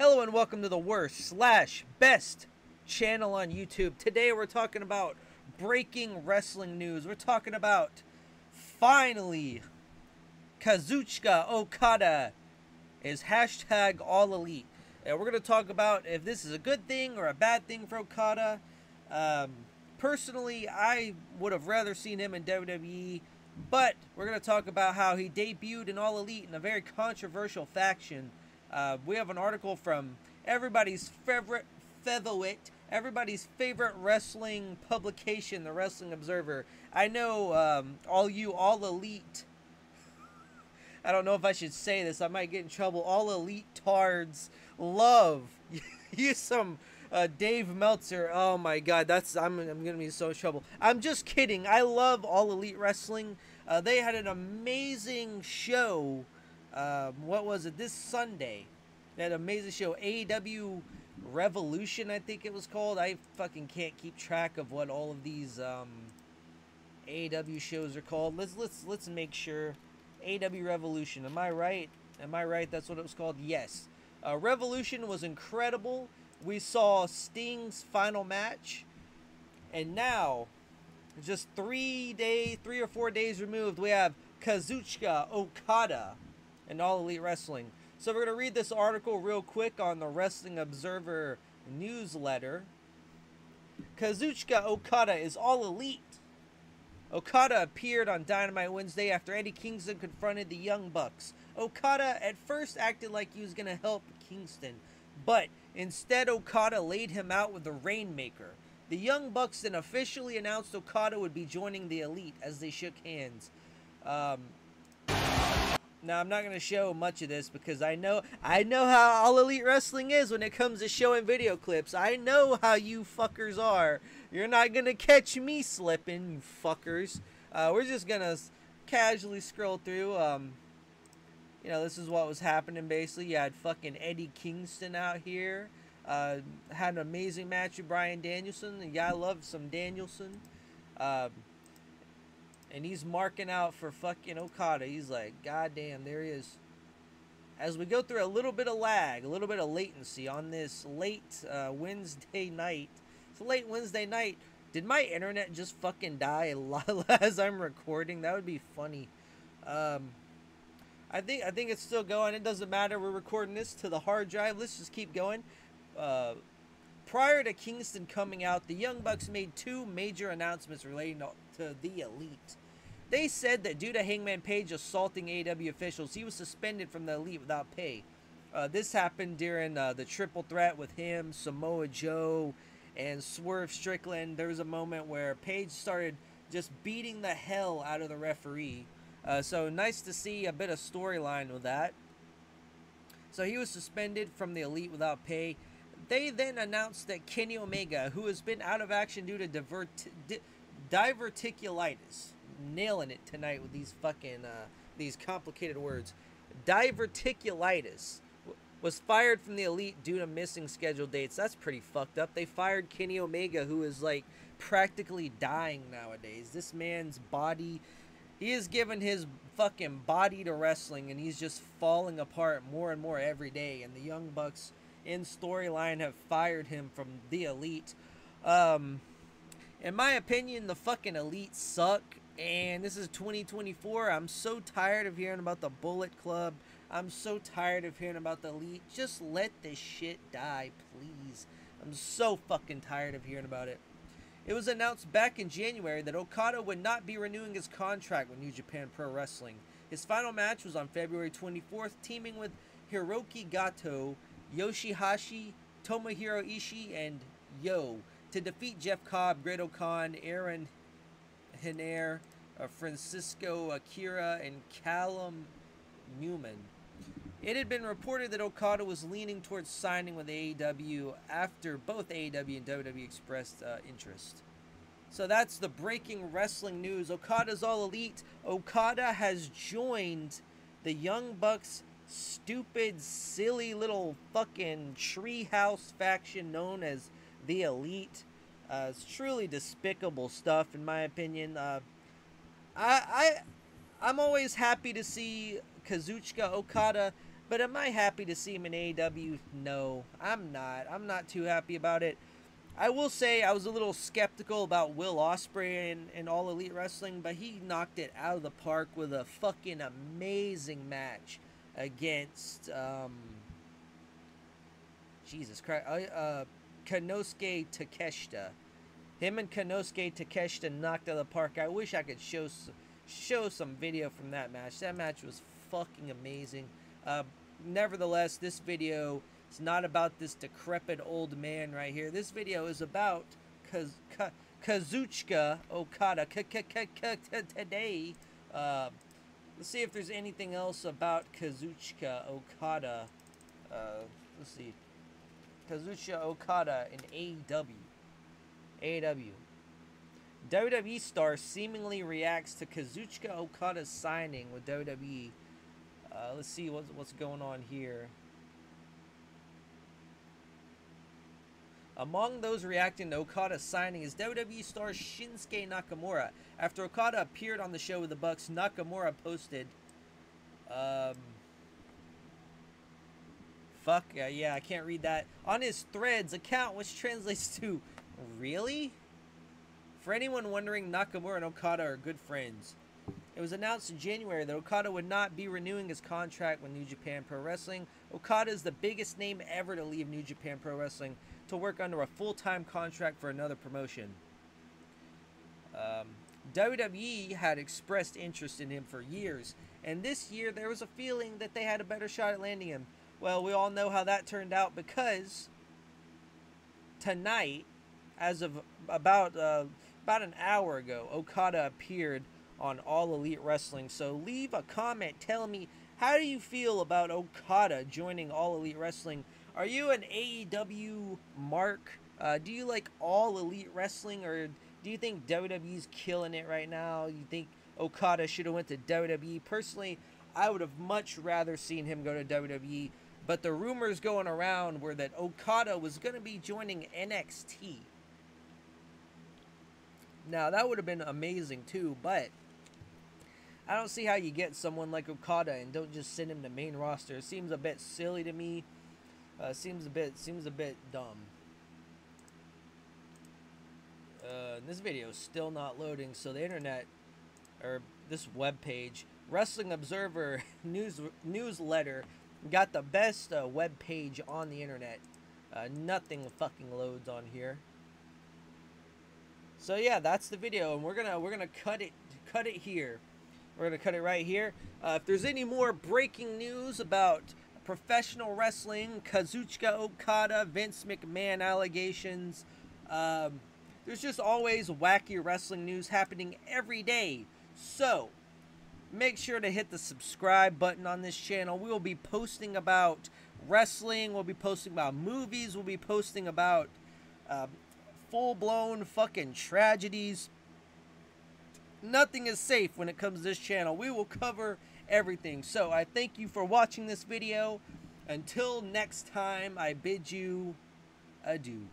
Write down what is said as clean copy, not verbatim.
Hello and welcome to the worst slash best channel on YouTube. Today we're talking about breaking wrestling news. We're talking about finally Kazuchika Okada is hashtag all elite. And we're going to talk about if this is a good thing or a bad thing for Okada. Personally, I would have rather seen him in WWE. But we're going to talk about how he debuted in All Elite in a very controversial faction. We have an article from everybody's favorite featherweight, everybody's favorite wrestling publication, the Wrestling Observer. I know all you All Elite, I don't know if I should say this, I might get in trouble. All Elite tards love you some Dave Meltzer. Oh my God, I'm gonna be in so much trouble. I'm just kidding. I love All Elite Wrestling. They had an amazing show. What was it? This Sunday. They had an amazing show. AEW Revolution, I think it was called. I fucking can't keep track of what all of these AEW shows are called. Let's make sure. AEW Revolution. Am I right? Am I right? That's what it was called. Yes. Revolution was incredible. We saw Sting's final match, and now, just 3 or 4 days removed, we have Kazuchika Okada in All Elite Wrestling. So we're going to read this article real quick on the Wrestling Observer newsletter. Kazuchika Okada is All Elite. Okada appeared on Dynamite Wednesday after Eddie Kingston confronted the Young Bucks. Okada at first acted like he was going to help Kingston, but instead Okada laid him out with the Rainmaker. The Young Bucks then officially announced Okada would be joining the Elite as they shook hands. Now, I'm not going to show much of this because I know how All Elite Wrestling is when it comes to showing video clips. I know how you fuckers are. You're not going to catch me slipping, you fuckers. We're just going to casually scroll through. You know, this is what was happening basically. You had fucking Eddie Kingston out here. Had an amazing match with Bryan Danielson. Yeah, I love some Danielson. And he's marking out for fucking Okada. He's like, God damn, there he is. As we go through a little bit of lag, a little bit of latency on this late Wednesday night. It's a late Wednesday night. Did my internet just fucking die as I'm recording? That would be funny. I think it's still going. It doesn't matter. We're recording this to the hard drive. Let's just keep going. Prior to Kingston coming out, the Young Bucks made two major announcements relating to the Elite. They said that due to Hangman Page assaulting AEW officials, he was suspended from the Elite without pay. This happened during the triple threat with him, Samoa Joe, and Swerve Strickland. There was a moment where Page started just beating the hell out of the referee. So nice to see a bit of storyline with that. So he was suspended from the Elite without pay. They then announced that Kenny Omega, who has been out of action due to diverticulitis, nailing it tonight with these fucking these complicated words, diverticulitis, was fired from the Elite due to missing scheduled dates. That's pretty fucked up. They fired Kenny Omega, who is like practically dying nowadays. This man's body, he has given his fucking body to wrestling, and he's just falling apart more and more every day. And the Young Bucks in storyline have fired him from the Elite. In my opinion, the fucking Elite suck, and this is 2024. I'm so tired of hearing about the Bullet Club. I'm so tired of hearing about the Elite. Just let this shit die, please. I'm so fucking tired of hearing about it. It was announced back in January that Okada would not be renewing his contract with New Japan Pro Wrestling. His final match was on February 24th, teaming with Hiroki Goto, Yoshihashi, Tomohiro Ishii, and Yo to defeat Jeff Cobb, Great Khan, Aaron Henare, Francisco Akira, and Callum Newman. It had been reported that Okada was leaning towards signing with AEW after both AEW and WWE expressed interest. So that's the breaking wrestling news. Okada's All Elite. Okada has joined the Young Bucks' stupid, silly little fucking treehouse faction known as the Elite. It's truly despicable stuff, in my opinion. I'm always happy to see Kazuchika Okada But am I happy to see him in AEW? No, I'm not. I'm not too happy about it. I will say I was a little skeptical about Will Ospreay in All Elite Wrestling, but he knocked it out of the park with a fucking amazing match against Jesus Christ, Konosuke Takeshita. Him and Konosuke Takeshita knocked out of the park. I wish I could show some video from that match. That match was fucking amazing. Nevertheless, this video is not about this decrepit old man right here. This video is about Kazuchika Okada today. Let's see if there's anything else about Kazuchika Okada. Let's see. Kazuchika Okada in AEW. WWE star seemingly reacts to Kazuchika Okada's signing with WWE. Let's see what's going on here. Among those reacting to Okada's signing is WWE star Shinsuke Nakamura. After Okada appeared on the show with the Bucks, Nakamura posted, yeah, I can't read that. On his Threads account, which translates to, really? For anyone wondering, Nakamura and Okada are good friends. It was announced in January that Okada would not be renewing his contract with New Japan Pro Wrestling. Okada is the biggest name ever to leave New Japan Pro Wrestling to work under a full-time contract for another promotion. WWE had expressed interest in him for years, and this year there was a feeling that they had a better shot at landing him. Well, we all know how that turned out, because tonight, as of about an hour ago, Okada appeared on All Elite Wrestling. So leave a comment telling me, how do you feel about Okada joining All Elite Wrestling? Are you an AEW mark? Do you like All Elite Wrestling, or do you think WWE's killing it right now? You think Okada should have went to WWE? Personally, I would have much rather seen him go to WWE, but the rumors going around were that Okada was going to be joining NXT. Now, that would have been amazing too, but I don't see how you get someone like Okada and don't just send him to main roster. It seems a bit silly to me. Seems a bit dumb. This video is still not loading, so the internet, or this web page, Wrestling Observer newsletter, got the best web page on the internet. Nothing fucking loads on here. So yeah, that's the video, and we're gonna cut it here. We're gonna cut it right here. If there's any more breaking news about professional wrestling, Kazuchika Okada, Vince McMahon allegations, there's just always wacky wrestling news happening every day. So make sure to hit the subscribe button on this channel. We will be posting about wrestling. We'll be posting about movies. We'll be posting about full-blown fucking tragedies. Nothing is safe when it comes to this channel. We will cover everything. So I thank you for watching this video. Until next time, I bid you adieu.